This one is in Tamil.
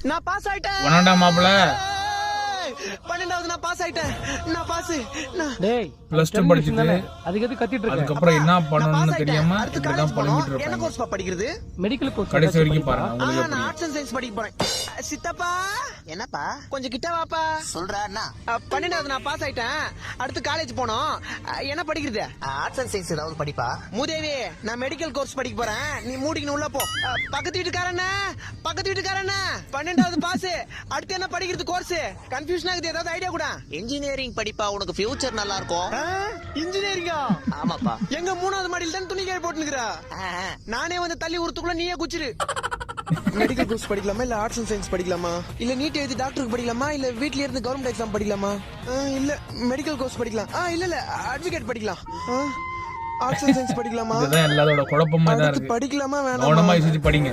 நான் பாஸ் ஆயிட்டேன். உனடா மாப்பிள 12வது நான் பாஸ் ஆயிட்டேன். நான் பாஸ். டேய் +2 படிச்சிட்டு அதுக்கு எது கத்திட்டு இருக்க? அதுக்கப்புறம் என்ன பண்ணணும்னு தெரியாம இப்படிதான் புலம்பிட்டு என்ன இருப்பாங்க. கோர்ஸ் படிக்கிறது? மெடிக்கல் கோர்ஸ் கடைசி வரைக்கும் பாருங்க உங்களுக்கு நான் எப்படி. ஆர்ட்ஸ் அண்ட் சயின்ஸ் படிக்க போறேன். சித்தப்பா என்னப்பா கொஞ்சம் கிட்ட வாப்பா. சொல்றா அண்ணா? 12வது நான் பாஸ் ஆயிட்டேன். அடுத்து காலேஜ் போனோம். என்ன படிக்கிறது? ஆர்ட்ஸ் அண்ட் சயின்ஸ் ஏதாவது படிப்பா? மூதேவி நான் மெடிக்கல் கோர்ஸ் படிக்க போறேன். நீ மூடிக்கணும் உள்ள போ. பக்கத்து வீட்டுக்காரண்ணா 12வது பாஸ். அடுத்து என்ன படிக்கிறது கோர்ஸ்? கன்ஃபியூஷன் ஆகுது. ஏதாவது ஐடியா கூட? இன்ஜினியரிங் படிப்பா, உனக்கு ஃபியூச்சர் நல்லா இருக்கும். இன்ஜினியரிங்கா? ஆமாப்பா. எங்க 3வது மாடியில தான் துணி காய போட்டுக்கிறா. நானே வந்து தள்ளி உரத்துக்குள்ள நீயே குச்சிரு. மெடிக்கல் கோர்ஸ் படிக்கலாமா இல்ல ஆர்ட்ஸ் அண்ட் சயின்ஸ் படிக்கலாமா இல்ல நீட் எழுதி டாக்டருக்கு படிக்கலாமா இல்ல வீட்ல இருந்து கவர்மெண்ட் எக்ஸாம் படிக்கலாமா? இல்ல மெடிக்கல் கோர்ஸ் படிக்கலாம். இல்ல அட்வொகேட் படிக்கலாம். ஆர்ட்ஸ் அண்ட் சயின்ஸ் படிக்கலாமா? இதுதான் எல்லாரோட குழப்பமா தான் அடுத்து இருக்கு. படிக்கலாமா கவனமா வேணாமா? யோசிச்சு படிங்க.